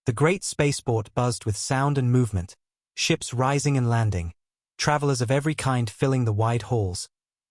The great spaceport buzzed with sound and movement, ships rising and landing, travelers of every kind filling the wide halls,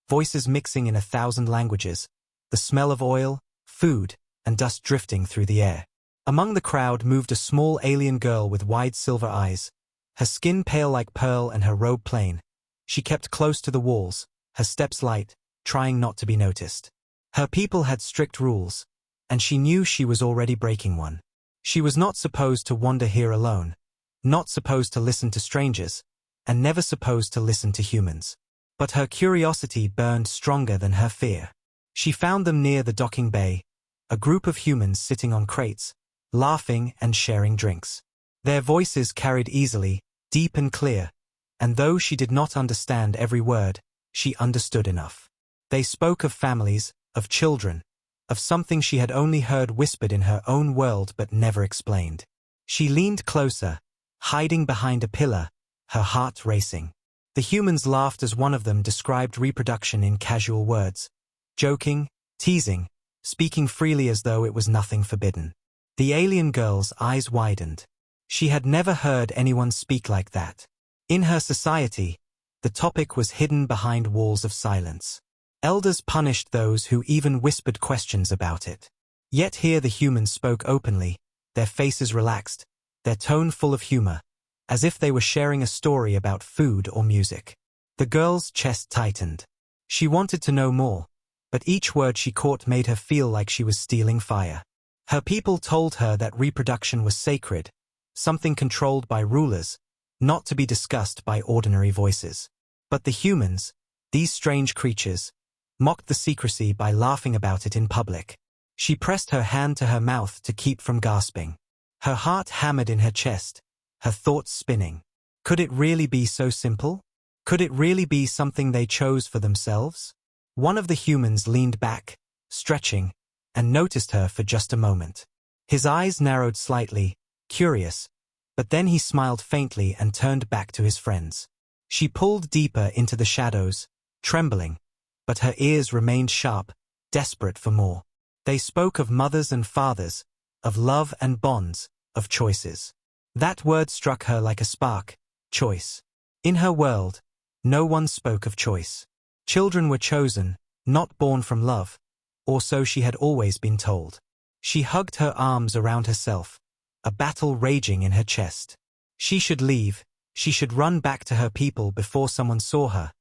voices mixing in 1,000 languages, the smell of oil, food, and dust drifting through the air. Among the crowd moved a small alien girl with wide silver eyes, her skin pale like pearl and her robe plain. She kept close to the walls, her steps light, trying not to be noticed. Her people had strict rules, and she knew she was already breaking one. She was not supposed to wander here alone, not supposed to listen to strangers, and never supposed to listen to humans. But her curiosity burned stronger than her fear. She found them near the docking bay, a group of humans sitting on crates, laughing and sharing drinks. Their voices carried easily, deep and clear, and though she did not understand every word, she understood enough. They spoke of families, of children, of something she had only heard whispered in her own world but never explained. She leaned closer, hiding behind a pillar, her heart racing. The humans laughed as one of them described reproduction in casual words, joking, teasing, speaking freely as though it was nothing forbidden. The alien girl's eyes widened. She had never heard anyone speak like that. In her society, the topic was hidden behind walls of silence. Elders punished those who even whispered questions about it. Yet here the humans spoke openly, their faces relaxed, their tone full of humor, as if they were sharing a story about food or music. The girl's chest tightened. She wanted to know more, but each word she caught made her feel like she was stealing fire. Her people told her that reproduction was sacred, something controlled by rulers, not to be discussed by ordinary voices. But the humans, these strange creatures, mocked the secrecy by laughing about it in public. She pressed her hand to her mouth to keep from gasping. Her heart hammered in her chest, her thoughts spinning. Could it really be so simple? Could it really be something they chose for themselves? One of the humans leaned back, stretching, and noticed her for just a moment. His eyes narrowed slightly, curious, but then he smiled faintly and turned back to his friends. She pulled deeper into the shadows, trembling, but her ears remained sharp, desperate for more. They spoke of mothers and fathers, of love and bonds, of choices. That word struck her like a spark, choice. In her world, no one spoke of choice. Children were chosen, not born from love, or so she had always been told. She hugged her arms around herself, a battle raging in her chest. She should leave, she should run back to her people before someone saw her,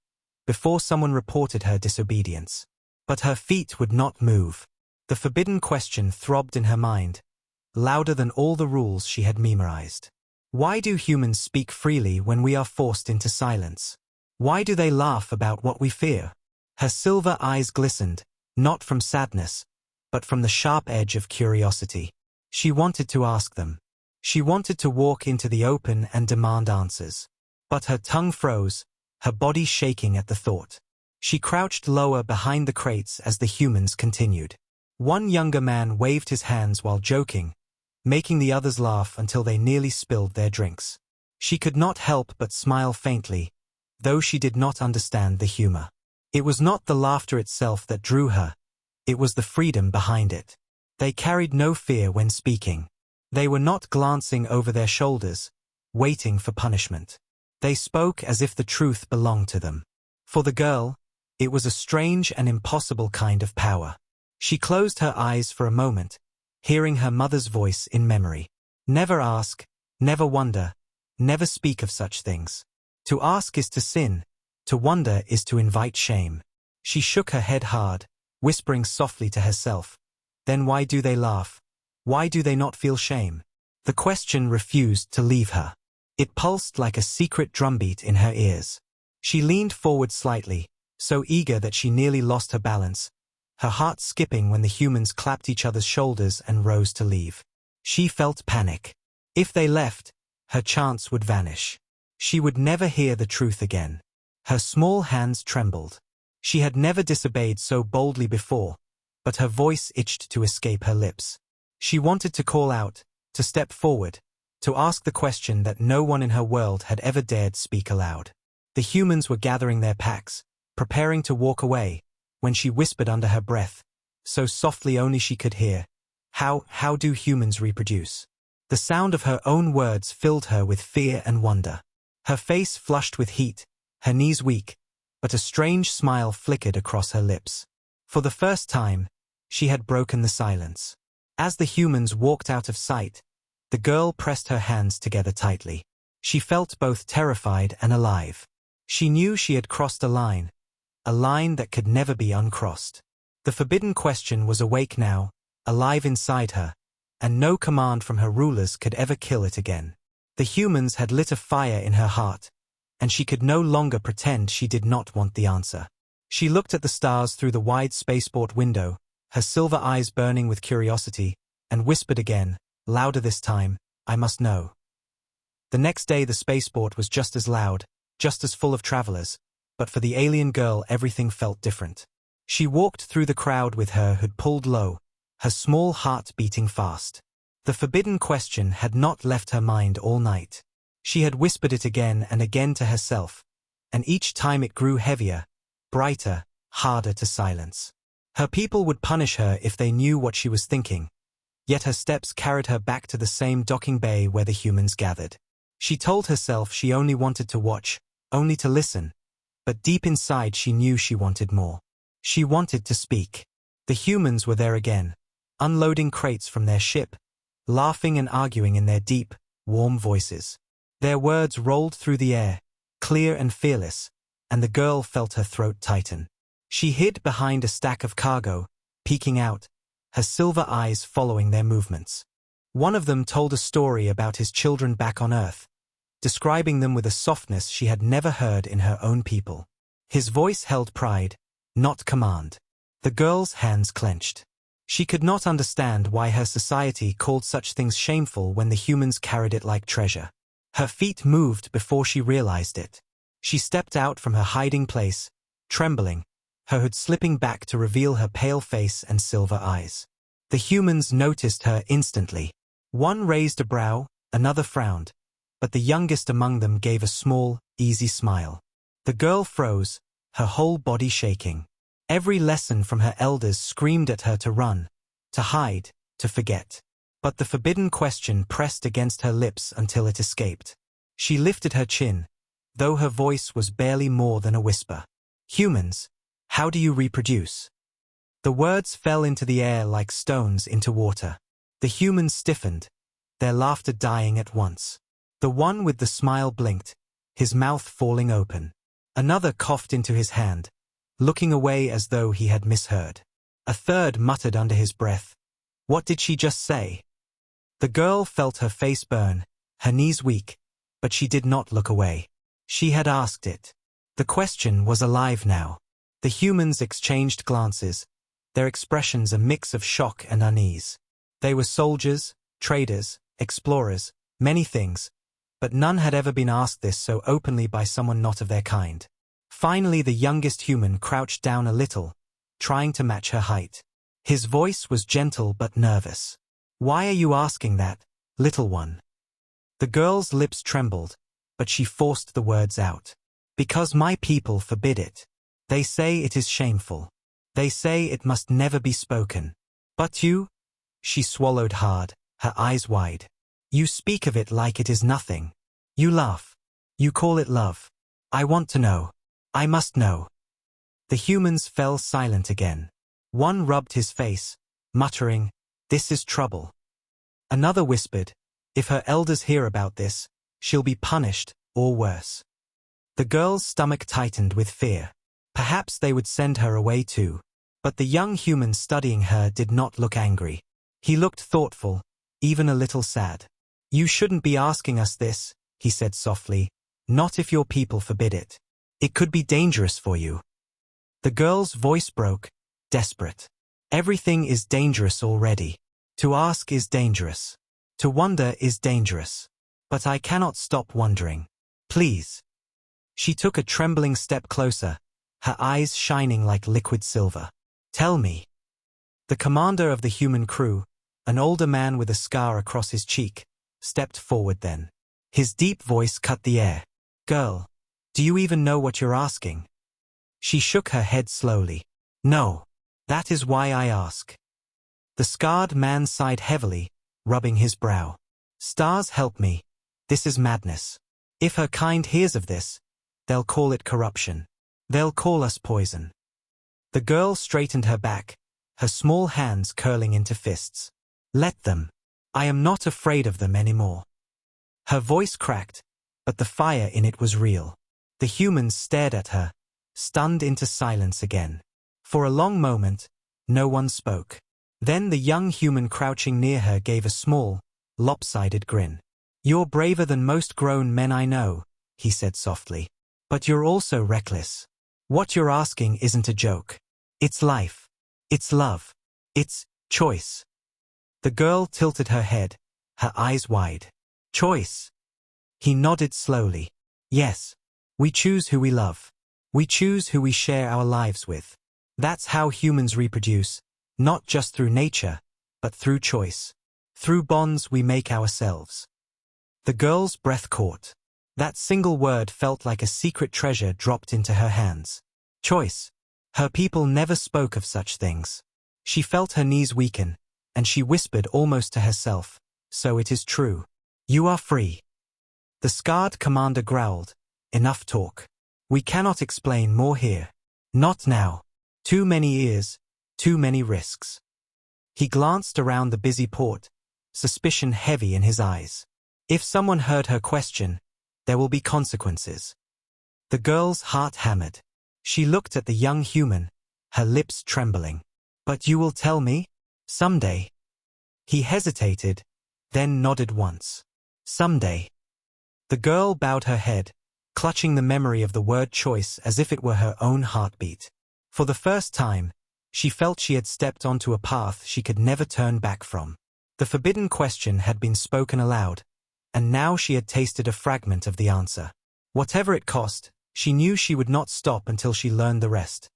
before someone reported her disobedience. But her feet would not move. The forbidden question throbbed in her mind, louder than all the rules she had memorized. Why do humans speak freely when we are forced into silence? Why do they laugh about what we fear? Her silver eyes glistened, not from sadness, but from the sharp edge of curiosity. She wanted to ask them. She wanted to walk into the open and demand answers. But her tongue froze, her body shaking at the thought. She crouched lower behind the crates as the humans continued. One younger man waved his hands while joking, making the others laugh until they nearly spilled their drinks. She could not help but smile faintly, though she did not understand the humor. It was not the laughter itself that drew her, it was the freedom behind it. They carried no fear when speaking. They were not glancing over their shoulders, waiting for punishment. They spoke as if the truth belonged to them. For the girl, it was a strange and impossible kind of power. She closed her eyes for a moment, hearing her mother's voice in memory. Never ask, never wonder, never speak of such things. To ask is to sin, to wonder is to invite shame. She shook her head hard, whispering softly to herself, "Then why do they laugh? Why do they not feel shame?" The question refused to leave her. It pulsed like a secret drumbeat in her ears. She leaned forward slightly, so eager that she nearly lost her balance, her heart skipping when the humans clapped each other's shoulders and rose to leave. She felt panic. If they left, her chance would vanish. She would never hear the truth again. Her small hands trembled. She had never disobeyed so boldly before, but her voice itched to escape her lips. She wanted to call out, to step forward, to ask the question that no one in her world had ever dared speak aloud. The humans were gathering their packs, preparing to walk away, when she whispered under her breath, so softly only she could hear, How do humans reproduce?" The sound of her own words filled her with fear and wonder. Her face flushed with heat, her knees weak, but a strange smile flickered across her lips. For the first time, she had broken the silence. As the humans walked out of sight, the girl pressed her hands together tightly. She felt both terrified and alive. She knew she had crossed a line that could never be uncrossed. The forbidden question was awake now, alive inside her, and no command from her rulers could ever kill it again. The humans had lit a fire in her heart, and she could no longer pretend she did not want the answer. She looked at the stars through the wide spaceport window, her silver eyes burning with curiosity, and whispered again, louder this time, "I must know." The next day the spaceport was just as loud, just as full of travelers, but for the alien girl everything felt different. She walked through the crowd with her hood pulled low, her small heart beating fast. The forbidden question had not left her mind all night. She had whispered it again and again to herself, and each time it grew heavier, brighter, harder to silence. Her people would punish her if they knew what she was thinking, yet her steps carried her back to the same docking bay where the humans gathered. She told herself she only wanted to watch, only to listen, but deep inside she knew she wanted more. She wanted to speak. The humans were there again, unloading crates from their ship, laughing and arguing in their deep, warm voices. Their words rolled through the air, clear and fearless, and the girl felt her throat tighten. She hid behind a stack of cargo, peeking out, her silver eyes following their movements. One of them told a story about his children back on Earth, describing them with a softness she had never heard in her own people. His voice held pride, not command. The girl's hands clenched. She could not understand why her society called such things shameful when the humans carried it like treasure. Her feet moved before she realized it. She stepped out from her hiding place, trembling, her hood slipping back to reveal her pale face and silver eyes. The humans noticed her instantly. One raised a brow, another frowned, but the youngest among them gave a small, easy smile. The girl froze, her whole body shaking. Every lesson from her elders screamed at her to run, to hide, to forget. But the forbidden question pressed against her lips until it escaped. She lifted her chin, though her voice was barely more than a whisper. "Humans, how do you reproduce?" The words fell into the air like stones into water. The humans stiffened, their laughter dying at once. The one with the smile blinked, his mouth falling open. Another coughed into his hand, looking away as though he had misheard. A third muttered under his breath, "What did she just say?" The girl felt her face burn, her knees weak, but she did not look away. She had asked it. The question was alive now. The humans exchanged glances, their expressions a mix of shock and unease. They were soldiers, traders, explorers, many things, but none had ever been asked this so openly by someone not of their kind. Finally the youngest human crouched down a little, trying to match her height. His voice was gentle but nervous. "Why are you asking that, little one?" The girl's lips trembled, but she forced the words out. "Because my people forbid it. They say it is shameful. They say it must never be spoken. But you?" She swallowed hard, her eyes wide. "You speak of it like it is nothing. You laugh. You call it love. I want to know. I must know." The humans fell silent again. One rubbed his face, muttering, "This is trouble." Another whispered, "If her elders hear about this, she'll be punished, or worse." The girl's stomach tightened with fear. Perhaps they would send her away too. But the young human studying her did not look angry. He looked thoughtful, even a little sad. "You shouldn't be asking us this," he said softly, "not if your people forbid it. It could be dangerous for you." The girl's voice broke, desperate. "Everything is dangerous already. To ask is dangerous. To wonder is dangerous. But I cannot stop wondering. Please." She took a trembling step closer, her eyes shining like liquid silver. "Tell me." The commander of the human crew, an older man with a scar across his cheek, stepped forward then. His deep voice cut the air. "Girl, do you even know what you're asking?" She shook her head slowly. "No. That is why I ask." The scarred man sighed heavily, rubbing his brow. Stars help me. This is madness. If her kind hears of this, they'll call it corruption. They'll call us poison. The girl straightened her back, her small hands curling into fists. Let them. I am not afraid of them anymore. Her voice cracked, but the fire in it was real. The humans stared at her, stunned into silence again. For a long moment, no one spoke. Then the young human crouching near her gave a small, lopsided grin. You're braver than most grown men I know, he said softly. But you're also reckless. What you're asking isn't a joke. It's life. It's love. It's choice. The girl tilted her head, her eyes wide. Choice. He nodded slowly. Yes. We choose who we love. We choose who we share our lives with. That's how humans reproduce, not just through nature, but through choice. Through bonds we make ourselves. The girl's breath caught. That single word felt like a secret treasure dropped into her hands. Choice. Her people never spoke of such things. She felt her knees weaken, and she whispered almost to herself, so it is true. You are free. The scarred commander growled, enough talk. We cannot explain more here. Not now. Too many ears, too many risks. He glanced around the busy port, suspicion heavy in his eyes. If someone heard her question, there will be consequences. The girl's heart hammered. She looked at the young human, her lips trembling. But you will tell me? Someday. He hesitated, then nodded once. Someday. The girl bowed her head, clutching the memory of the word choice as if it were her own heartbeat. For the first time, she felt she had stepped onto a path she could never turn back from. The forbidden question had been spoken aloud, and now she had tasted a fragment of the answer. Whatever it cost, she knew she would not stop until she learned the rest.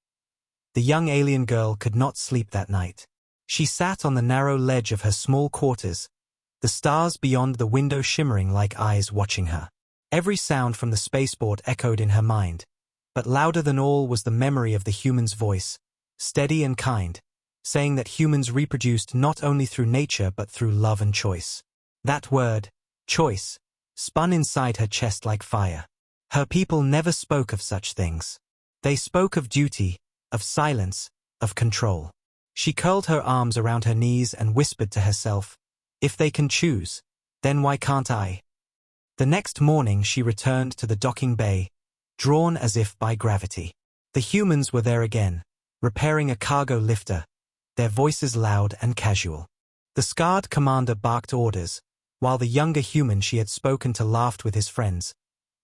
The young alien girl could not sleep that night. She sat on the narrow ledge of her small quarters, the stars beyond the window shimmering like eyes watching her. Every sound from the spaceport echoed in her mind, but louder than all was the memory of the human's voice, steady and kind, saying that humans reproduced not only through nature but through love and choice. That word, choice, spun inside her chest like fire. Her people never spoke of such things. They spoke of duty, of silence, of control. She curled her arms around her knees and whispered to herself, if they can choose, then why can't I? The next morning she returned to the docking bay, drawn as if by gravity. The humans were there again, repairing a cargo lifter, their voices loud and casual. The scarred commander barked orders, while the younger human she had spoken to laughed with his friends,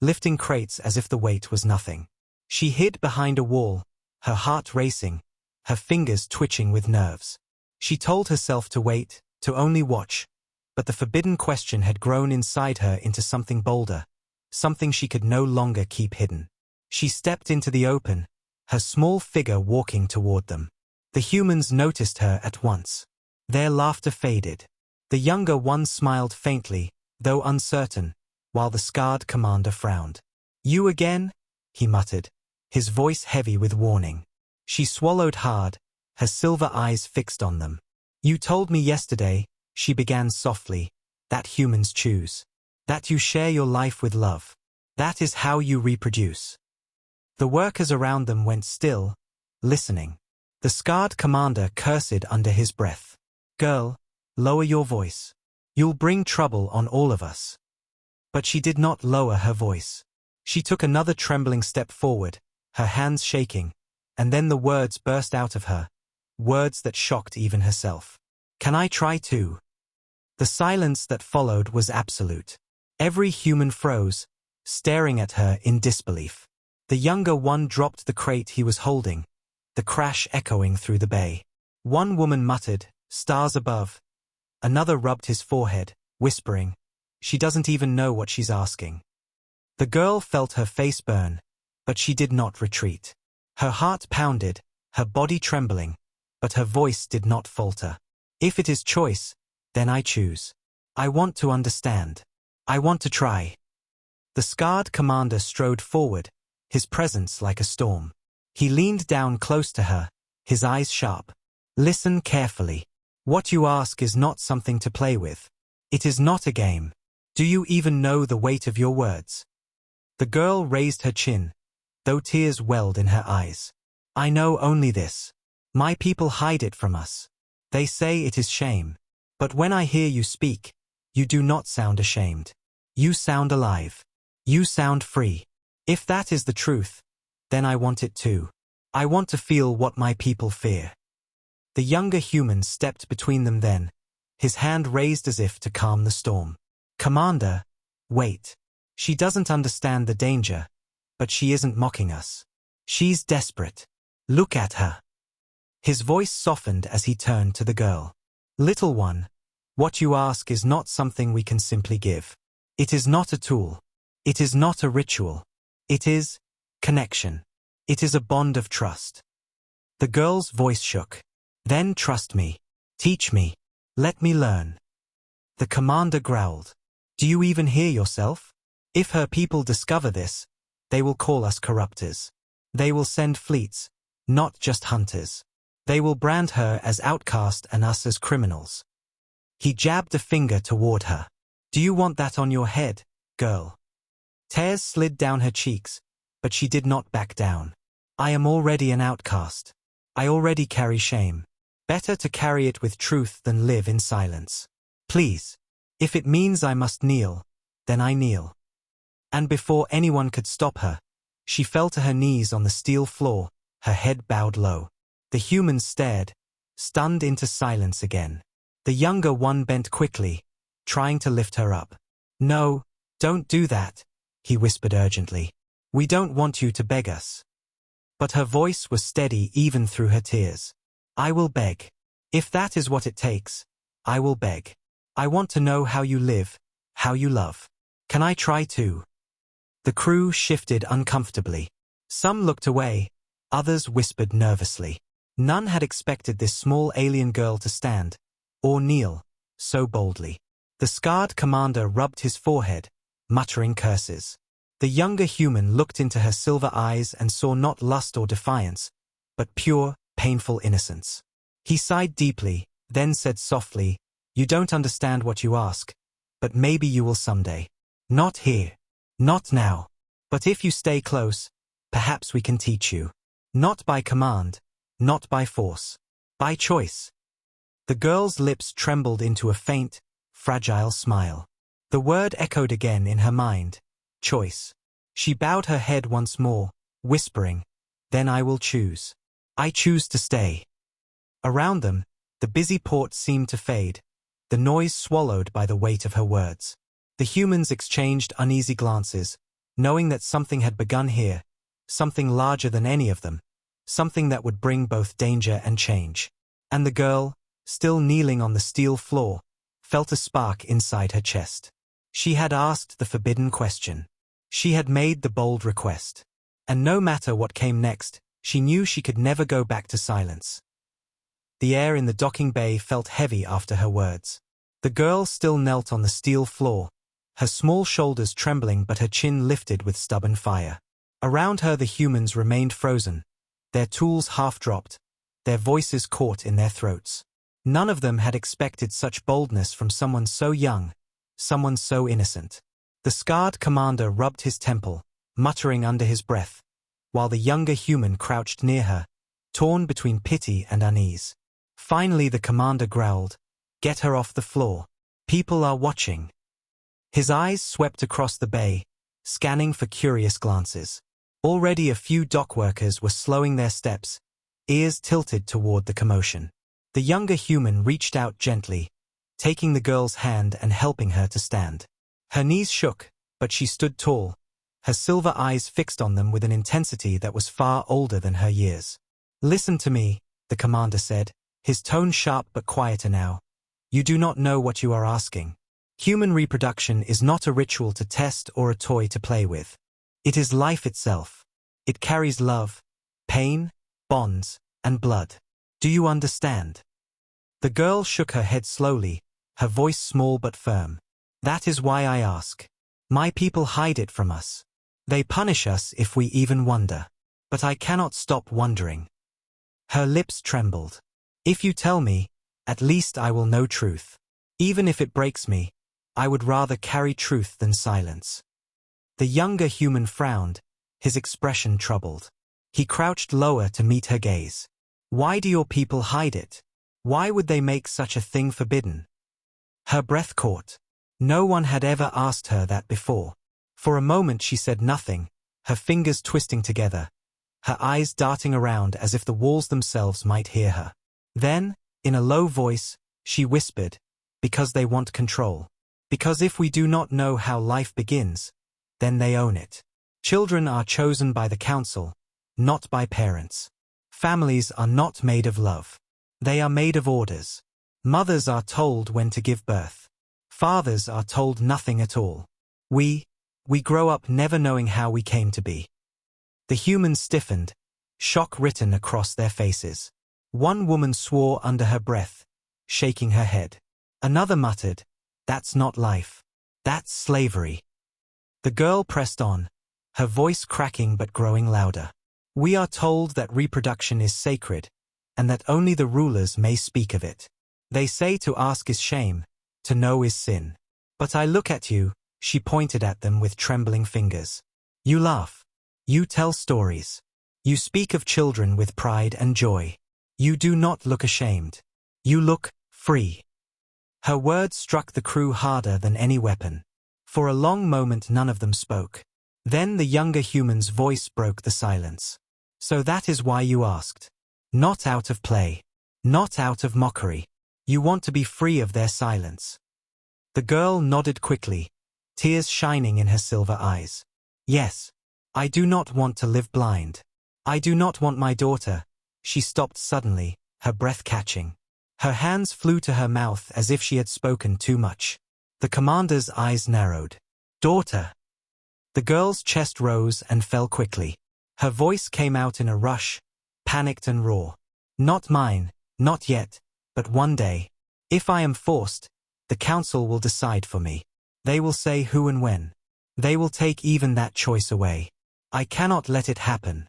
lifting crates as if the weight was nothing. She hid behind a wall, her heart racing, her fingers twitching with nerves. She told herself to wait, to only watch, but the forbidden question had grown inside her into something bolder, something she could no longer keep hidden. She stepped into the open, her small figure walking toward them. The humans noticed her at once. Their laughter faded. The younger one smiled faintly, though uncertain, while the scarred commander frowned. You again? He muttered, his voice heavy with warning. She swallowed hard, her silver eyes fixed on them. You told me yesterday, she began softly, that humans choose. That you share your life with love. That is how you reproduce. The workers around them went still, listening. The scarred commander cursed under his breath. Girl, lower your voice. You'll bring trouble on all of us. But she did not lower her voice. She took another trembling step forward, her hands shaking, and then the words burst out of her, words that shocked even herself. Can I try too? The silence that followed was absolute. Every human froze, staring at her in disbelief. The younger one dropped the crate he was holding, the crash echoing through the bay. One woman muttered, stars above. Another rubbed his forehead, whispering, she doesn't even know what she's asking. The girl felt her face burn, but she did not retreat. Her heart pounded, her body trembling, but her voice did not falter. If it is choice, then I choose. I want to understand. I want to try. The scarred commander strode forward, his presence like a storm. He leaned down close to her, his eyes sharp. Listen carefully. What you ask is not something to play with. It is not a game. Do you even know the weight of your words? The girl raised her chin, though tears welled in her eyes. I know only this. My people hide it from us. They say it is shame. But when I hear you speak, you do not sound ashamed. You sound alive. You sound free. If that is the truth, then I want it too. I want to feel what my people fear. The younger human stepped between them then, his hand raised as if to calm the storm. Commander, wait. She doesn't understand the danger, but she isn't mocking us. She's desperate. Look at her. His voice softened as he turned to the girl. Little one, what you ask is not something we can simply give. It is not a tool. It is not a ritual. It is connection. It is a bond of trust. The girl's voice shook. Then trust me. Teach me. Let me learn. The commander growled. Do you even hear yourself? If her people discover this, they will call us corruptors. They will send fleets, not just hunters. They will brand her as outcast and us as criminals. He jabbed a finger toward her. Do you want that on your head, girl? Tears slid down her cheeks, but she did not back down. I am already an outcast. I already carry shame. Better to carry it with truth than live in silence. Please, if it means I must kneel, then I kneel. And before anyone could stop her, she fell to her knees on the steel floor, her head bowed low. The humans stared, stunned into silence again. The younger one bent quickly, trying to lift her up. No, don't do that, he whispered urgently. We don't want you to beg us. But her voice was steady even through her tears. I will beg. If that is what it takes, I will beg. I want to know how you live, how you love. Can I try too? The crew shifted uncomfortably. Some looked away, others whispered nervously. None had expected this small alien girl to stand, or kneel, so boldly. The scarred commander rubbed his forehead, muttering curses. The younger human looked into her silver eyes and saw not lust or defiance, but pure, painful innocence. He sighed deeply, then said softly, You don't understand what you ask, but maybe you will someday. Not here. Not now. But if you stay close, perhaps we can teach you. Not by command, not by force, by choice. The girl's lips trembled into a faint, fragile smile. The word echoed again in her mind, choice. She bowed her head once more, whispering, Then I will choose. I choose to stay. Around them, the busy port seemed to fade, the noise swallowed by the weight of her words. The humans exchanged uneasy glances, knowing that something had begun here, something larger than any of them, something that would bring both danger and change. And the girl, still kneeling on the steel floor, felt a spark inside her chest. She had asked the forbidden question. She had made the bold request. And no matter what came next, she knew she could never go back to silence. The air in the docking bay felt heavy after her words. The girl still knelt on the steel floor, her small shoulders trembling but her chin lifted with stubborn fire. Around her the humans remained frozen, their tools half-dropped, their voices caught in their throats. None of them had expected such boldness from someone so young, someone so innocent. The scarred commander rubbed his temple, muttering under his breath, while the younger human crouched near her, torn between pity and unease. Finally the commander growled, Get her off the floor. People are watching. His eyes swept across the bay, scanning for curious glances. Already a few dock workers were slowing their steps, ears tilted toward the commotion. The younger human reached out gently, taking the girl's hand and helping her to stand. Her knees shook, but she stood tall, her silver eyes fixed on them with an intensity that was far older than her years. Listen to me, the commander said, his tone sharp but quieter now. You do not know what you are asking. Human reproduction is not a ritual to test or a toy to play with. It is life itself. It carries love, pain, bonds, and blood. Do you understand? The girl shook her head slowly, her voice small but firm. That is why I ask. My people hide it from us. They punish us if we even wonder. But I cannot stop wondering. Her lips trembled. If you tell me, at least I will know truth. Even if it breaks me, I would rather carry truth than silence. The younger human frowned, his expression troubled. He crouched lower to meet her gaze. Why do your people hide it? Why would they make such a thing forbidden? Her breath caught. No one had ever asked her that before. For a moment she said nothing, her fingers twisting together, her eyes darting around as if the walls themselves might hear her. Then, in a low voice, she whispered, because they want control. Because if we do not know how life begins, then they own it. Children are chosen by the council, not by parents. Families are not made of love. They are made of orders. Mothers are told when to give birth. Fathers are told nothing at all. We grow up never knowing how we came to be. The humans stiffened, shock written across their faces. One woman swore under her breath, shaking her head. Another muttered, "That's not life. That's slavery." The girl pressed on, her voice cracking but growing louder. We are told that reproduction is sacred, and that only the rulers may speak of it. They say to ask is shame, to know is sin. But I look at you, she pointed at them with trembling fingers. You laugh. You tell stories. You speak of children with pride and joy. You do not look ashamed. You look free. Her words struck the crew harder than any weapon. For a long moment none of them spoke. Then the younger human's voice broke the silence. So that is why you asked. Not out of play. Not out of mockery. You want to be free of their silence. The girl nodded quickly, tears shining in her silver eyes. Yes. I do not want to live blind. I do not want my daughter. She stopped suddenly, her breath catching. Her hands flew to her mouth as if she had spoken too much. The commander's eyes narrowed. Daughter. The girl's chest rose and fell quickly. Her voice came out in a rush, panicked and raw. Not mine, not yet, but one day. If I am forced, the council will decide for me. They will say who and when. They will take even that choice away. I cannot let it happen.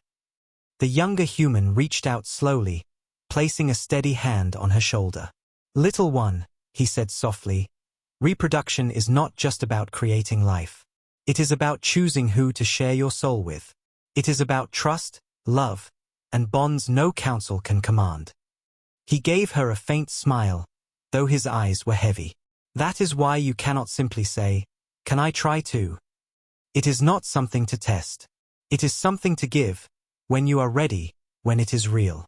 The younger human reached out slowly, placing a steady hand on her shoulder. Little one, he said softly, reproduction is not just about creating life. It is about choosing who to share your soul with. It is about trust, love, and bonds no council can command. He gave her a faint smile, though his eyes were heavy. That is why you cannot simply say, "Can I try too?" It is not something to test. It is something to give, when you are ready, when it is real.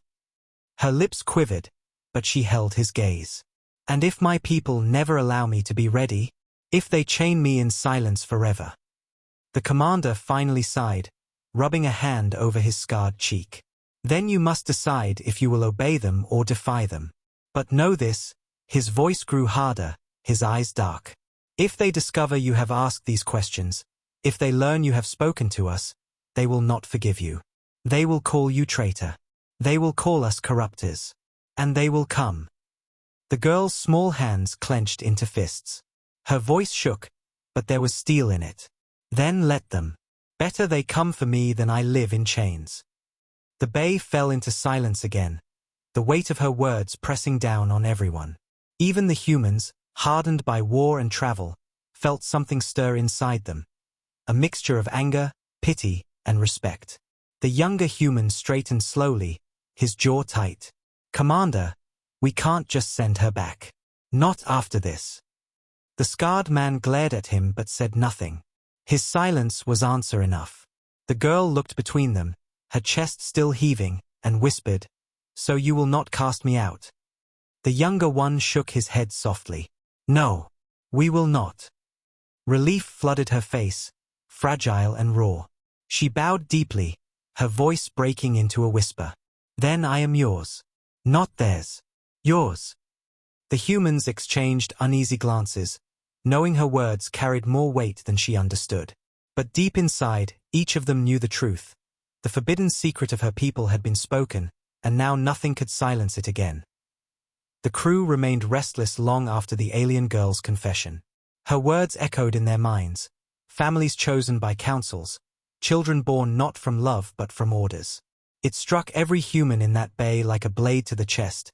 Her lips quivered, but she held his gaze. And if my people never allow me to be ready, if they chain me in silence forever? The commander finally sighed, rubbing a hand over his scarred cheek. Then you must decide if you will obey them or defy them. But know this, his voice grew harder, his eyes dark. If they discover you have asked these questions, if they learn you have spoken to us, they will not forgive you. They will call you traitor. They will call us corruptors. And they will come. The girl's small hands clenched into fists. Her voice shook, but there was steel in it. Then let them. Better they come for me than I live in chains. The bay fell into silence again, the weight of her words pressing down on everyone. Even the humans, hardened by war and travel, felt something stir inside them. A mixture of anger, pity, and respect. The younger human straightened slowly, his jaw tight. Commander, we can't just send her back. Not after this. The scarred man glared at him but said nothing. His silence was answer enough. The girl looked between them, her chest still heaving, and whispered, "So you will not cast me out?" The younger one shook his head softly. "No, we will not." Relief flooded her face, fragile and raw. She bowed deeply, her voice breaking into a whisper. "Then I am yours. Not theirs. Yours." The humans exchanged uneasy glances, knowing her words carried more weight than she understood. But deep inside, each of them knew the truth. The forbidden secret of her people had been spoken, and now nothing could silence it again. The crew remained restless long after the alien girl's confession. Her words echoed in their minds, families chosen by councils, children born not from love but from orders. It struck every human in that bay like a blade to the chest,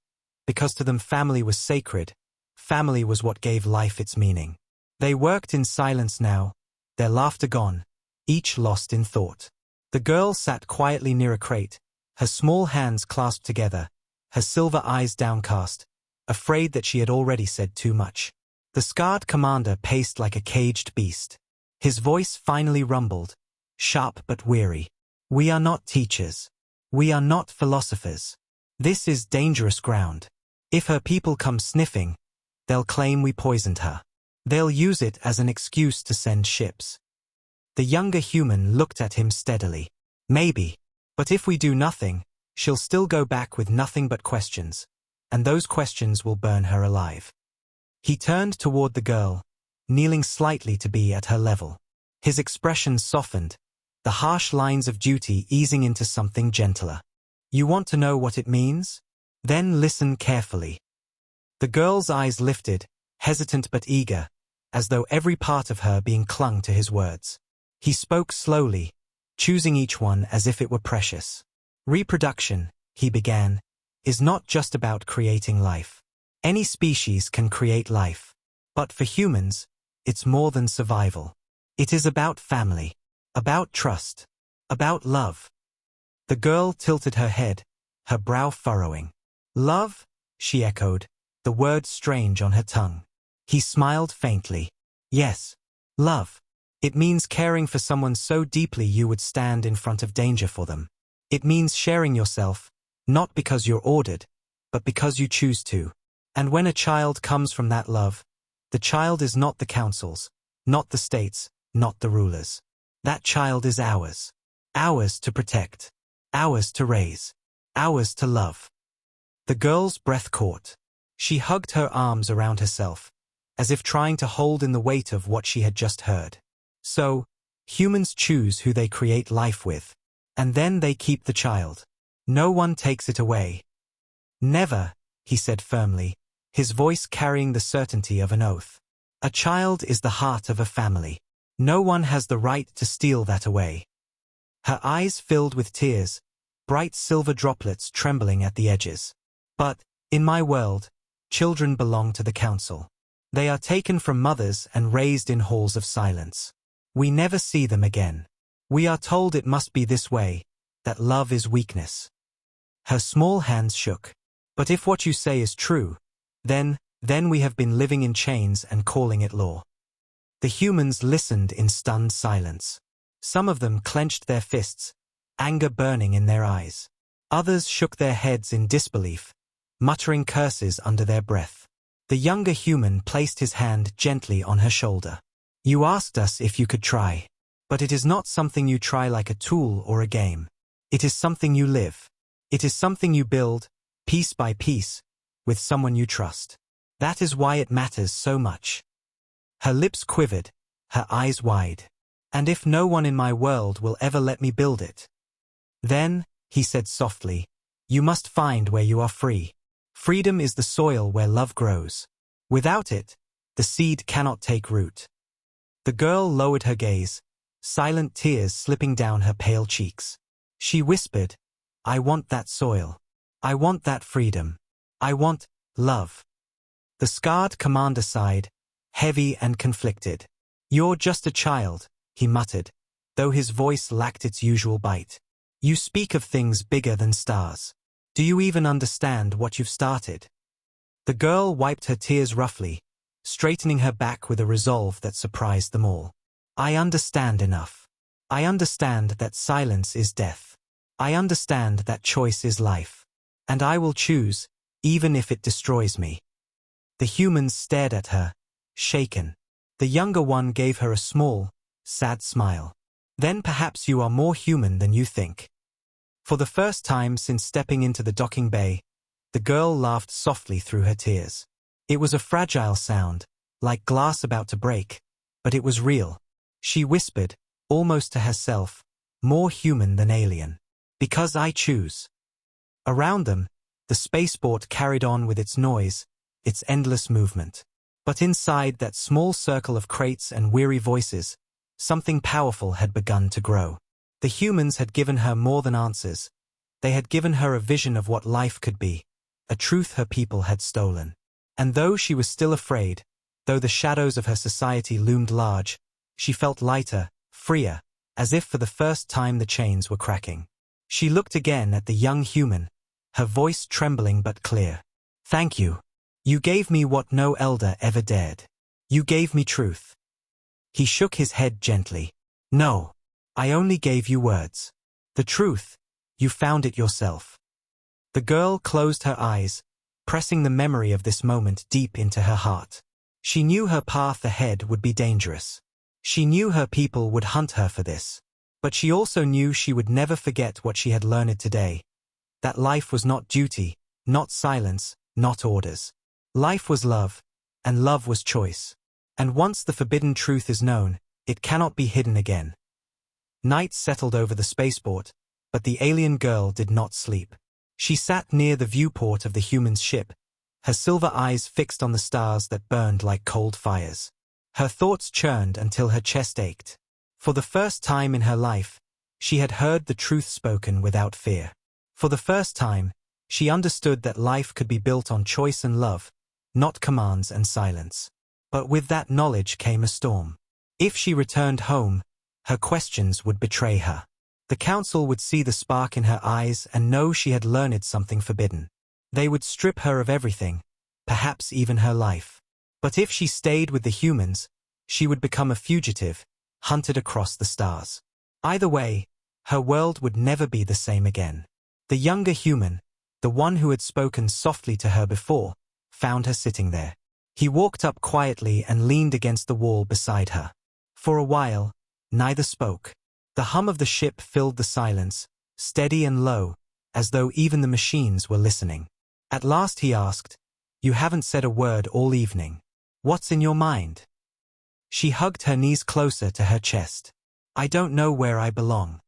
because to them family was sacred, family was what gave life its meaning. They worked in silence now, their laughter gone, each lost in thought. The girl sat quietly near a crate, her small hands clasped together, her silver eyes downcast, afraid that she had already said too much. The scarred commander paced like a caged beast. His voice finally rumbled, sharp but weary. We are not teachers. We are not philosophers. This is dangerous ground. If her people come sniffing, they'll claim we poisoned her. They'll use it as an excuse to send ships. The younger human looked at him steadily. Maybe. But if we do nothing, she'll still go back with nothing but questions, and those questions will burn her alive. He turned toward the girl, kneeling slightly to be at her level. His expression softened, the harsh lines of duty easing into something gentler. You want to know what it means? Then listen carefully. The girl's eyes lifted, hesitant but eager, as though every part of her being clung to his words. He spoke slowly, choosing each one as if it were precious. Reproduction, he began, is not just about creating life. Any species can create life. But for humans, it's more than survival. It is about family, about trust, about love. The girl tilted her head, her brow furrowing. Love? She echoed, the word strange on her tongue. He smiled faintly. Yes, love. It means caring for someone so deeply you would stand in front of danger for them. It means sharing yourself, not because you're ordered, but because you choose to. And when a child comes from that love, the child is not the council's, not the state's, not the ruler's. That child is ours. Ours to protect. Ours to raise. Ours to love. The girl's breath caught. She hugged her arms around herself, as if trying to hold in the weight of what she had just heard. So, humans choose who they create life with, and then they keep the child. No one takes it away. Never, he said firmly, his voice carrying the certainty of an oath. A child is the heart of a family. No one has the right to steal that away. Her eyes filled with tears, bright silver droplets trembling at the edges. But, in my world, children belong to the council. They are taken from mothers and raised in halls of silence. We never see them again. We are told it must be this way, that love is weakness. Her small hands shook. But if what you say is true, then we have been living in chains and calling it law. The humans listened in stunned silence. Some of them clenched their fists, anger burning in their eyes. Others shook their heads in disbelief, muttering curses under their breath. The younger human placed his hand gently on her shoulder. You asked us if you could try. But it is not something you try like a tool or a game. It is something you live. It is something you build, piece by piece, with someone you trust. That is why it matters so much. Her lips quivered, her eyes wide. And if no one in my world will ever let me build it, then, he said softly, you must find where you are free. Freedom is the soil where love grows. Without it, the seed cannot take root. The girl lowered her gaze, silent tears slipping down her pale cheeks. She whispered, I want that soil. I want that freedom. I want love. The scarred commander sighed, heavy and conflicted. You're just a child, he muttered, though his voice lacked its usual bite. You speak of things bigger than stars. Do you even understand what you've started? The girl wiped her tears roughly, straightening her back with a resolve that surprised them all. I understand enough. I understand that silence is death. I understand that choice is life. And I will choose, even if it destroys me. The humans stared at her, shaken. The younger one gave her a small, sad smile. Then perhaps you are more human than you think. For the first time since stepping into the docking bay, the girl laughed softly through her tears. It was a fragile sound, like glass about to break, but it was real. She whispered, almost to herself, more human than alien. Because I choose. Around them, the spaceport carried on with its noise, its endless movement. But inside that small circle of crates and weary voices, something powerful had begun to grow. The humans had given her more than answers. They had given her a vision of what life could be, a truth her people had stolen. And though she was still afraid, Though the shadows of her society loomed large, she felt lighter, freer, as if for the first time the chains were cracking. She looked again at the young human, her voice trembling but clear. "Thank you. You gave me what no elder ever dared. You gave me truth." He shook his head gently. "No. I only gave you words. The truth, you found it yourself." The girl closed her eyes, pressing the memory of this moment deep into her heart. She knew her path ahead would be dangerous. She knew her people would hunt her for this. But she also knew she would never forget what she had learned today. That life was not duty, not silence, not orders. Life was love, and love was choice. And once the forbidden truth is known, it cannot be hidden again. Night settled over the spaceport, but the alien girl did not sleep. She sat near the viewport of the human's ship, her silver eyes fixed on the stars that burned like cold fires. Her thoughts churned until her chest ached. For the first time in her life, she had heard the truth spoken without fear. For the first time, she understood that life could be built on choice and love, not commands and silence. But with that knowledge came a storm. If she returned home, her questions would betray her. The council would see the spark in her eyes and know she had learned something forbidden. They would strip her of everything, perhaps even her life. But if she stayed with the humans, she would become a fugitive, hunted across the stars. Either way, her world would never be the same again. The younger human, the one who had spoken softly to her before, found her sitting there. He walked up quietly and leaned against the wall beside her. For a while, neither spoke. The hum of the ship filled the silence, steady and low, as though even the machines were listening. At last he asked, "You haven't said a word all evening. What's in your mind?" She hugged her knees closer to her chest. "I don't know where I belong."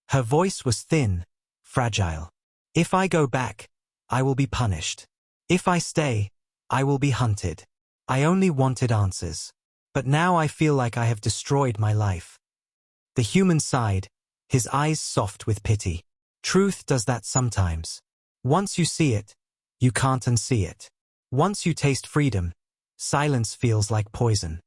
Her voice was thin, fragile. "If I go back, I will be punished. If I stay, I will be hunted. I only wanted answers. But now I feel like I have destroyed my life." The human sighed, his eyes soft with pity. Truth does that sometimes. Once you see it, you can't unsee it. Once you taste freedom, silence feels like poison.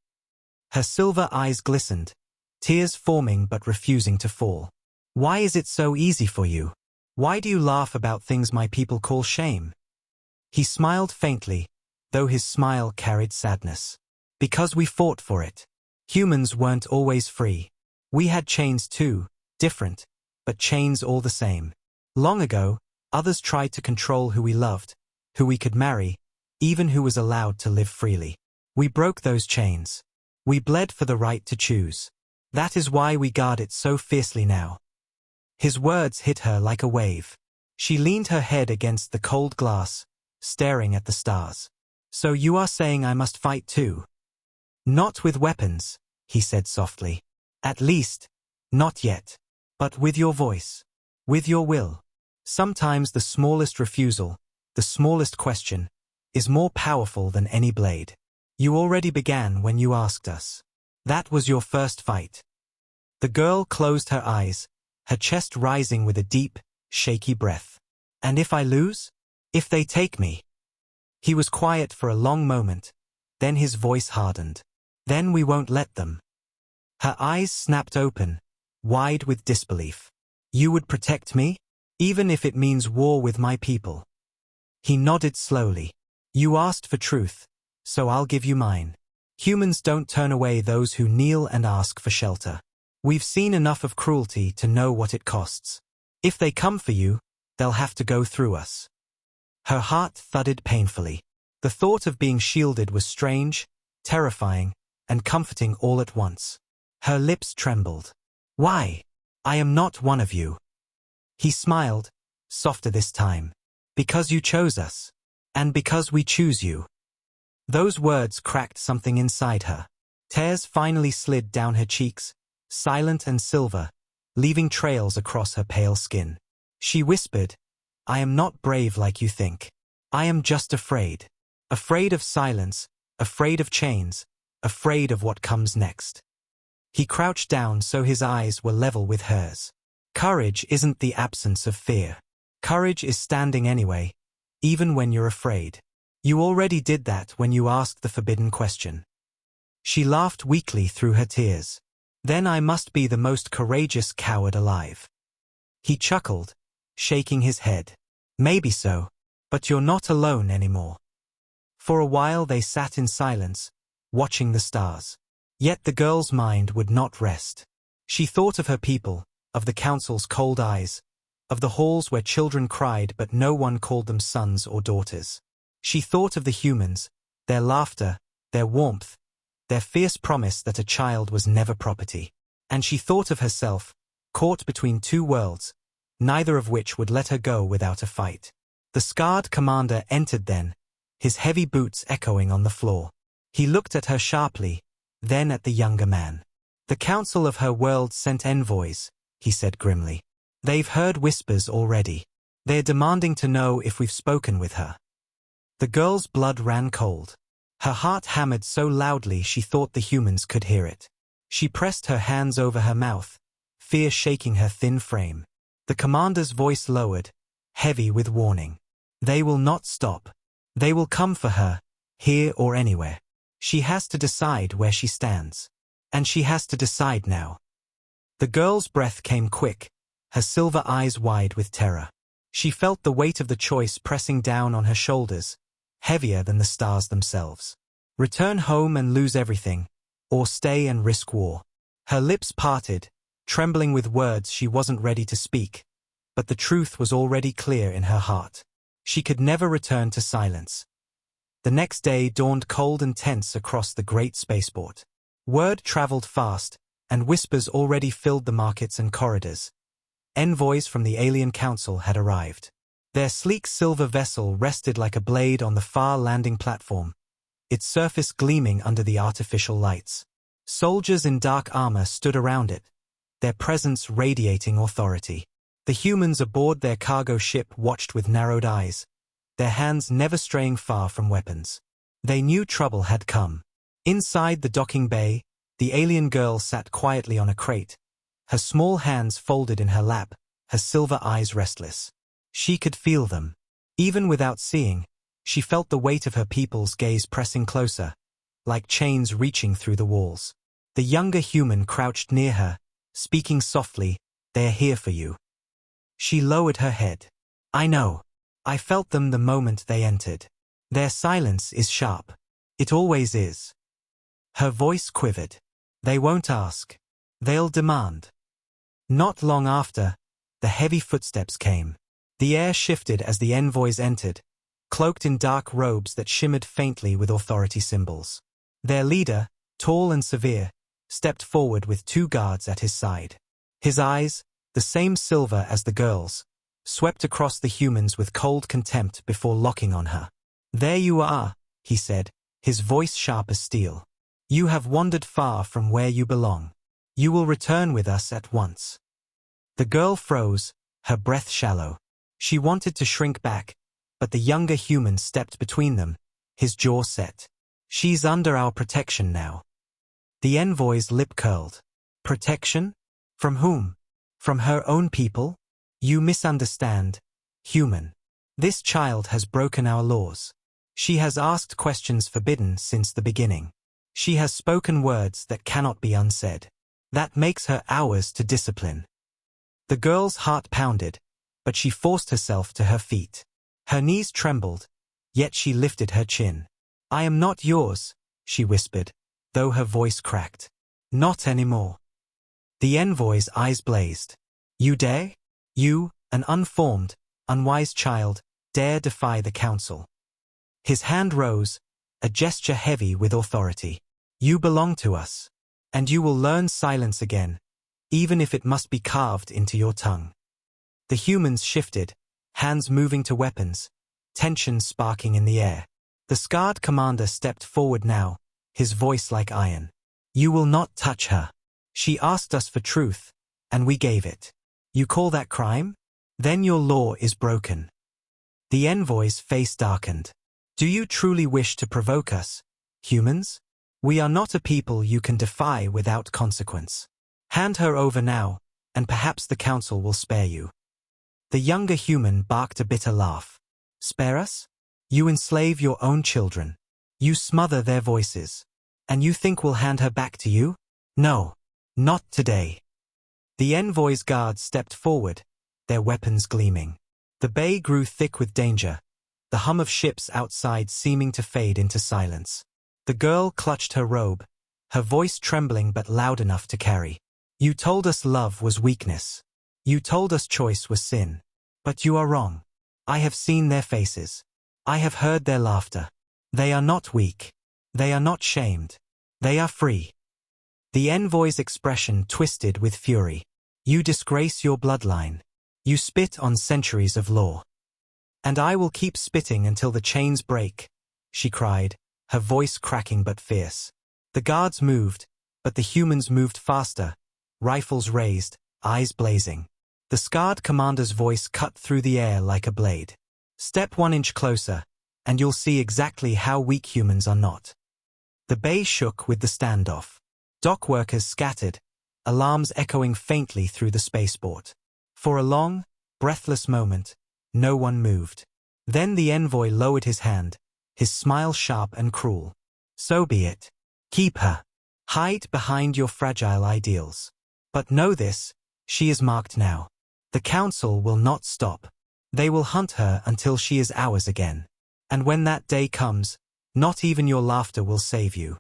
Her silver eyes glistened, tears forming but refusing to fall. "Why is it so easy for you? Why do you laugh about things my people call shame?" He smiled faintly, though his smile carried sadness. "Because we fought for it. Humans weren't always free. We had chains too, different, but chains all the same. Long ago, others tried to control who we loved, who we could marry, even who was allowed to live freely. We broke those chains. We bled for the right to choose. That is why we guard it so fiercely now." His words hit her like a wave. She leaned her head against the cold glass, staring at the stars. "So you are saying I must fight too?" "Not with weapons," he said softly. "At least, not yet. But with your voice. With your will. Sometimes the smallest refusal, the smallest question, is more powerful than any blade. You already began when you asked us. That was your first fight." The girl closed her eyes, her chest rising with a deep, shaky breath. "And if I lose? If they take me?" He was quiet for a long moment, then his voice hardened. "Then we won't let them." Her eyes snapped open, wide with disbelief. "You would protect me? Even if it means war with my people?" He nodded slowly. "You asked for truth, so I'll give you mine. Humans don't turn away those who kneel and ask for shelter. We've seen enough of cruelty to know what it costs. If they come for you, they'll have to go through us." Her heart thudded painfully. The thought of being shielded was strange, terrifying, and comforting all at once. Her lips trembled. "Why? I am not one of you." He smiled, softer this time. "Because you chose us. And because we choose you." Those words cracked something inside her. Tears finally slid down her cheeks, silent and silver, leaving trails across her pale skin. She whispered, "I am not brave like you think. I am just afraid. Afraid of silence, afraid of chains, afraid of what comes next." He crouched down so his eyes were level with hers. Courage isn't the absence of fear. Courage is standing anyway, even when you're afraid. You already did that when you asked the forbidden question. She laughed weakly through her tears. Then I must be the most courageous coward alive. He chuckled, shaking his head. Maybe so, but you're not alone anymore. For a while they sat in silence, watching the stars. Yet the girl's mind would not rest. She thought of her people, of the council's cold eyes, of the halls where children cried but no one called them sons or daughters. She thought of the humans, their laughter, their warmth, their fierce promise that a child was never property. And she thought of herself, caught between two worlds, neither of which would let her go without a fight. The scarred commander entered then, his heavy boots echoing on the floor. He looked at her sharply, then at the younger man. The council of her world sent envoys, he said grimly. They've heard whispers already. They're demanding to know if we've spoken with her. The girl's blood ran cold. Her heart hammered so loudly she thought the humans could hear it. She pressed her hands over her mouth, fear shaking her thin frame. The commander's voice lowered, heavy with warning. They will not stop. They will come for her, here or anywhere. She has to decide where she stands. And she has to decide now. The girl's breath came quick, her silver eyes wide with terror. She felt the weight of the choice pressing down on her shoulders, heavier than the stars themselves. Return home and lose everything, or stay and risk war. Her lips parted, trembling with words she wasn't ready to speak, but the truth was already clear in her heart. She could never return to silence. The next day dawned cold and tense across the great spaceport. Word traveled fast, and whispers already filled the markets and corridors. Envoys from the alien council had arrived. Their sleek silver vessel rested like a blade on the far landing platform, its surface gleaming under the artificial lights. Soldiers in dark armor stood around it, their presence radiating authority. The humans aboard their cargo ship watched with narrowed eyes, their hands never straying far from weapons. They knew trouble had come. Inside the docking bay, the alien girl sat quietly on a crate, her small hands folded in her lap, her silver eyes restless. She could feel them. Even without seeing, she felt the weight of her people's gaze pressing closer, like chains reaching through the walls. The younger human crouched near her, speaking softly, "They're here for you." She lowered her head. "I know. I felt them the moment they entered. Their silence is sharp. It always is." Her voice quivered. "They won't ask. They'll demand." Not long after, the heavy footsteps came. The air shifted as the envoys entered, cloaked in dark robes that shimmered faintly with authority symbols. Their leader, tall and severe, stepped forward with two guards at his side. His eyes, the same silver as the girl's, swept across the humans with cold contempt before locking on her. "There you are," he said, his voice sharp as steel. "You have wandered far from where you belong. You will return with us at once." The girl froze, her breath shallow. She wanted to shrink back, but the younger human stepped between them, his jaw set. "She's under our protection now." The envoy's lip curled. "Protection? From whom? From her own people? You misunderstand, human. This child has broken our laws. She has asked questions forbidden since the beginning. She has spoken words that cannot be unsaid. That makes her ours to discipline." The girl's heart pounded, but she forced herself to her feet. Her knees trembled, yet she lifted her chin. "I am not yours," she whispered, though her voice cracked. "Not anymore." The envoy's eyes blazed. "You dare? You, an unformed, unwise child, dare defy the council?" His hand rose, a gesture heavy with authority. "You belong to us, and you will learn silence again, even if it must be carved into your tongue." The humans shifted, hands moving to weapons, tension sparking in the air. The scarred commander stepped forward now, his voice like iron. "You will not touch her. She asked us for truth, and we gave it. You call that crime? Then your law is broken." The envoy's face darkened. "Do you truly wish to provoke us, humans? We are not a people you can defy without consequence. Hand her over now, and perhaps the council will spare you." The younger human barked a bitter laugh. "Spare us? You enslave your own children. You smother their voices. And you think we'll hand her back to you? No. Not today. The envoy's guards stepped forward, their weapons gleaming. The bay grew thick with danger, the hum of ships outside seeming to fade into silence. The girl clutched her robe, her voice trembling but loud enough to carry. You told us love was weakness. You told us choice was sin. But you are wrong. I have seen their faces. I have heard their laughter. They are not weak. They are not shamed. They are free. The envoy's expression twisted with fury. You disgrace your bloodline. You spit on centuries of law. And I will keep spitting until the chains break, she cried, her voice cracking but fierce. The guards moved, but the humans moved faster, rifles raised, eyes blazing. The scarred commander's voice cut through the air like a blade. Step 1 inch closer, and you'll see exactly how weak humans are not. The bay shook with the standoff. Dock workers scattered, alarms echoing faintly through the spaceport. For a long, breathless moment, no one moved. Then the envoy lowered his hand, his smile sharp and cruel. So be it. Keep her. Hide behind your fragile ideals. But know this, she is marked now. The council will not stop. They will hunt her until she is ours again. And when that day comes, not even your laughter will save you.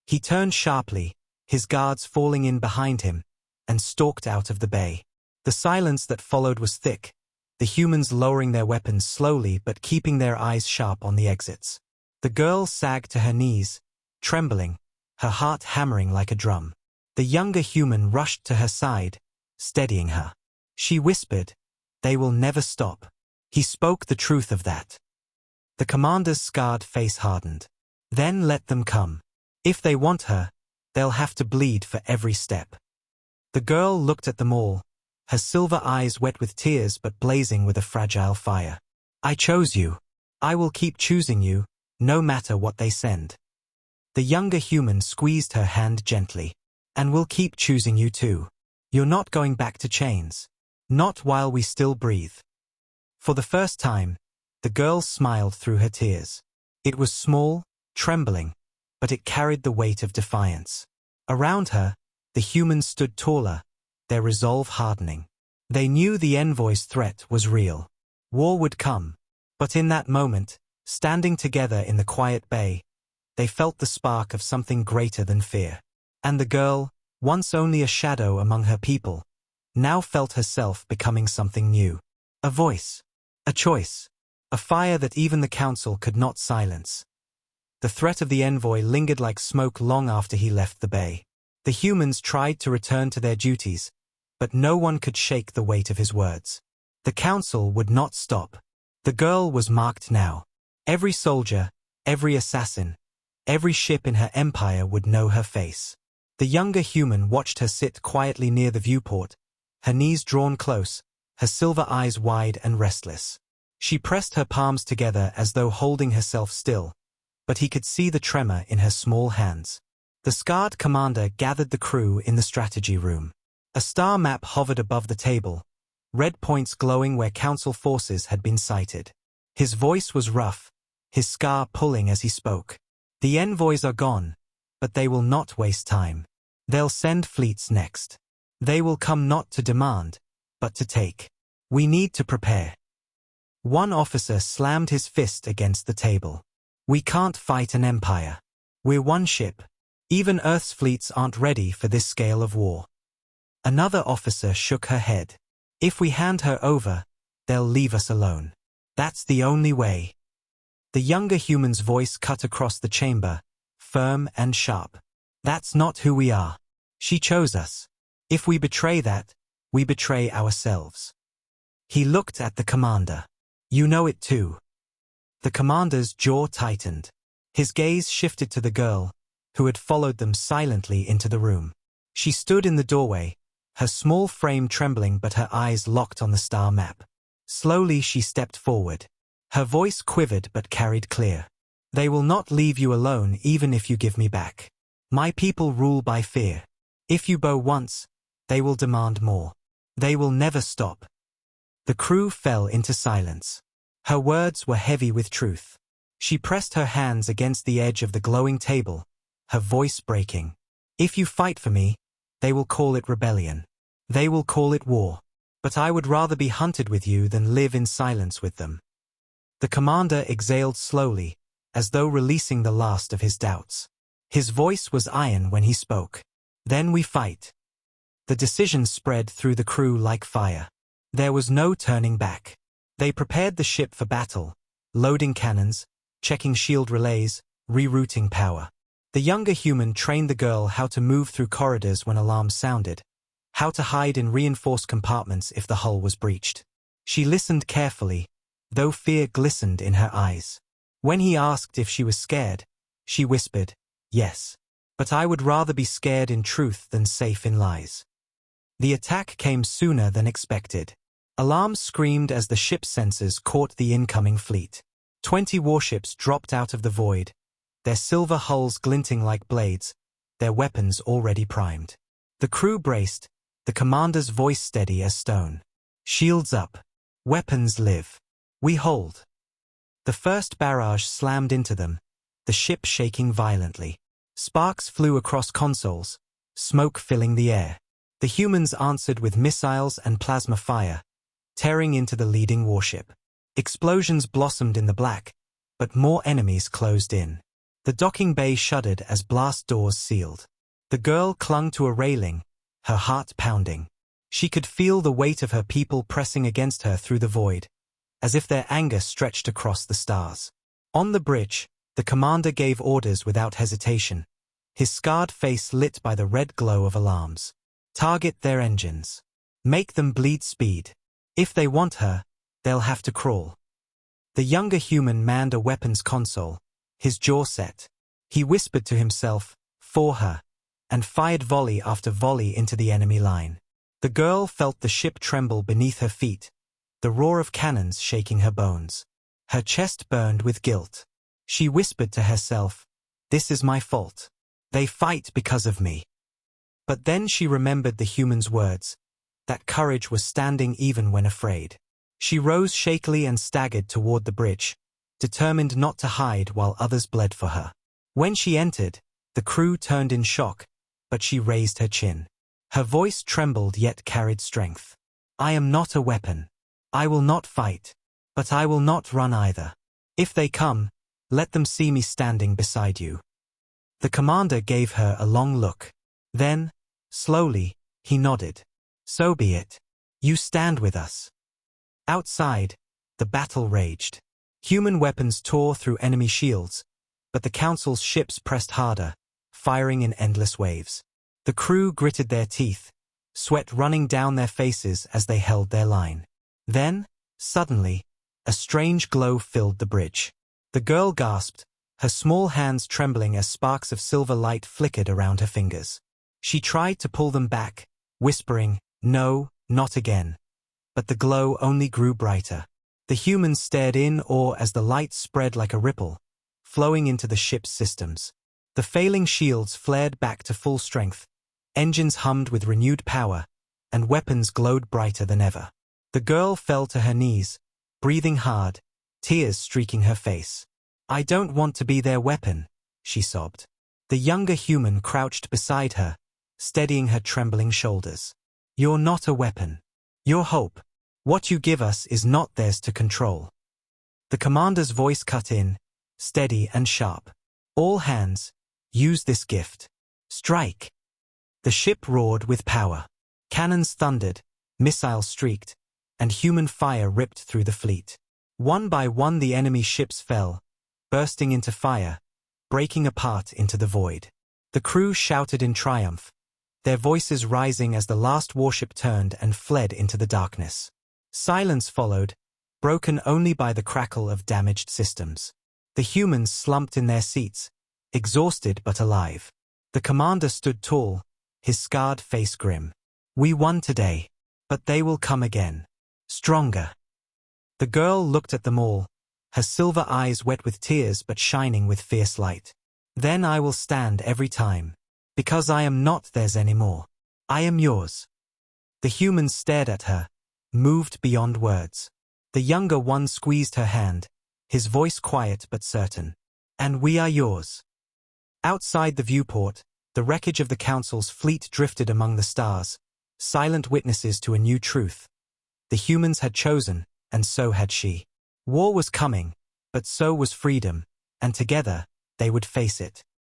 He turned sharply, his guards falling in behind him, and stalked out of the bay. The silence that followed was thick, the humans lowering their weapons slowly but keeping their eyes sharp on the exits. The girl sagged to her knees, trembling, her heart hammering like a drum. The younger human rushed to her side, steadying her. She whispered, "They will never stop." He spoke the truth of that. The commander's scarred face hardened. Then let them come. If they want her, they'll have to bleed for every step. The girl looked at them all, her silver eyes wet with tears but blazing with a fragile fire. I chose you. I will keep choosing you, no matter what they send. The younger human squeezed her hand gently. And we'll keep choosing you too. You're not going back to chains. Not while we still breathe. For the first time, the girl smiled through her tears. It was small, trembling, but it carried the weight of defiance. Around her, the humans stood taller, their resolve hardening. They knew the envoy's threat was real. War would come. But in that moment, standing together in the quiet bay, they felt the spark of something greater than fear. And the girl, once only a shadow among her people, now felt herself becoming something new. A voice. A choice. A fire that even the council could not silence. The threat of the envoy lingered like smoke long after he left the bay. The humans tried to return to their duties, but no one could shake the weight of his words. The council would not stop. The girl was marked now. Every soldier, every assassin, every ship in her empire would know her face. The younger human watched her sit quietly near the viewport, her knees drawn close, her silver eyes wide and restless. She pressed her palms together as though holding herself still, but he could see the tremor in her small hands. The scarred commander gathered the crew in the strategy room. A star map hovered above the table, red points glowing where council forces had been sighted. His voice was rough, his scar pulling as he spoke. The envoys are gone, but they will not waste time. They'll send fleets next. They will come not to demand, but to take. We need to prepare. One officer slammed his fist against the table. We can't fight an empire. We're one ship. Even Earth's fleets aren't ready for this scale of war. Another officer shook her head. If we hand her over, they'll leave us alone. That's the only way. The younger human's voice cut across the chamber, firm and sharp. That's not who we are. She chose us. If we betray that, we betray ourselves. He looked at the commander. You know it too. The commander's jaw tightened. His gaze shifted to the girl, who had followed them silently into the room. She stood in the doorway, her small frame trembling but her eyes locked on the star map. Slowly she stepped forward. Her voice quivered but carried clear. They will not leave you alone even if you give me back. My people rule by fear. If you bow once, they will demand more. They will never stop. The crew fell into silence. Her words were heavy with truth. She pressed her hands against the edge of the glowing table, her voice breaking. If you fight for me, they will call it rebellion. They will call it war. But I would rather be hunted with you than live in silence with them. The commander exhaled slowly, as though releasing the last of his doubts. His voice was iron when he spoke. Then we fight. The decision spread through the crew like fire. There was no turning back. They prepared the ship for battle, loading cannons, checking shield relays, rerouting power. The younger human trained the girl how to move through corridors when alarms sounded, how to hide in reinforced compartments if the hull was breached. She listened carefully, though fear glistened in her eyes. When he asked if she was scared, she whispered, "Yes. But I would rather be scared in truth than safe in lies." The attack came sooner than expected. Alarms screamed as the ship's sensors caught the incoming fleet. 20 warships dropped out of the void, their silver hulls glinting like blades, their weapons already primed. The crew braced, the commander's voice steady as stone. "Shields up. Weapons live. We hold." The first barrage slammed into them, the ship shaking violently. Sparks flew across consoles, smoke filling the air. The humans answered with missiles and plasma fire, tearing into the leading warship. Explosions blossomed in the black, but more enemies closed in. The docking bay shuddered as blast doors sealed. The girl clung to a railing, her heart pounding. She could feel the weight of her people pressing against her through the void, as if their anger stretched across the stars. On the bridge, the commander gave orders without hesitation, his scarred face lit by the red glow of alarms. "Target their engines. Make them bleed speed. If they want her, they'll have to crawl." The younger human manned a weapons console, his jaw set. He whispered to himself, "For her," and fired volley after volley into the enemy line. The girl felt the ship tremble beneath her feet, the roar of cannons shaking her bones. Her chest burned with guilt. She whispered to herself, "This is my fault. They fight because of me." But then she remembered the human's words, that courage was standing even when afraid. She rose shakily and staggered toward the bridge, determined not to hide while others bled for her. When she entered, the crew turned in shock, but she raised her chin. Her voice trembled yet carried strength. "I am not a weapon. I will not fight. But I will not run either. If they come, let them see me standing beside you." The commander gave her a long look. Then, slowly, he nodded. "So be it. You stand with us." Outside, the battle raged. Human weapons tore through enemy shields, but the Council's ships pressed harder, firing in endless waves. The crew gritted their teeth, sweat running down their faces as they held their line. Then, suddenly, a strange glow filled the bridge. The girl gasped, her small hands trembling as sparks of silver light flickered around her fingers. She tried to pull them back, whispering, "No, not again." But the glow only grew brighter. The humans stared in awe as the light spread like a ripple, flowing into the ship's systems. The failing shields flared back to full strength, engines hummed with renewed power, and weapons glowed brighter than ever. The girl fell to her knees, breathing hard, tears streaking her face. "I don't want to be their weapon," she sobbed. The younger human crouched beside her, steadying her trembling shoulders. "You're not a weapon. You're hope. What you give us is not theirs to control." The commander's voice cut in, steady and sharp. "All hands, use this gift. Strike." The ship roared with power. Cannons thundered, missiles streaked, and human fire ripped through the fleet. One by one the enemy ships fell, bursting into fire, breaking apart into the void. The crew shouted in triumph, their voices rising as the last warship turned and fled into the darkness. Silence followed, broken only by the crackle of damaged systems. The humans slumped in their seats, exhausted but alive. The commander stood tall, his scarred face grim. "We won today, but they will come again. Stronger." The girl looked at them all, her silver eyes wet with tears but shining with fierce light. "Then I will stand every time, because I am not theirs anymore. I am yours." The humans stared at her, moved beyond words. The younger one squeezed her hand, his voice quiet but certain. And we are yours. Outside the viewport, the wreckage of the Council's fleet drifted among the stars, silent witnesses to a new truth. The humans had chosen, and so had she. War was coming, but so was freedom, and together, they would face it.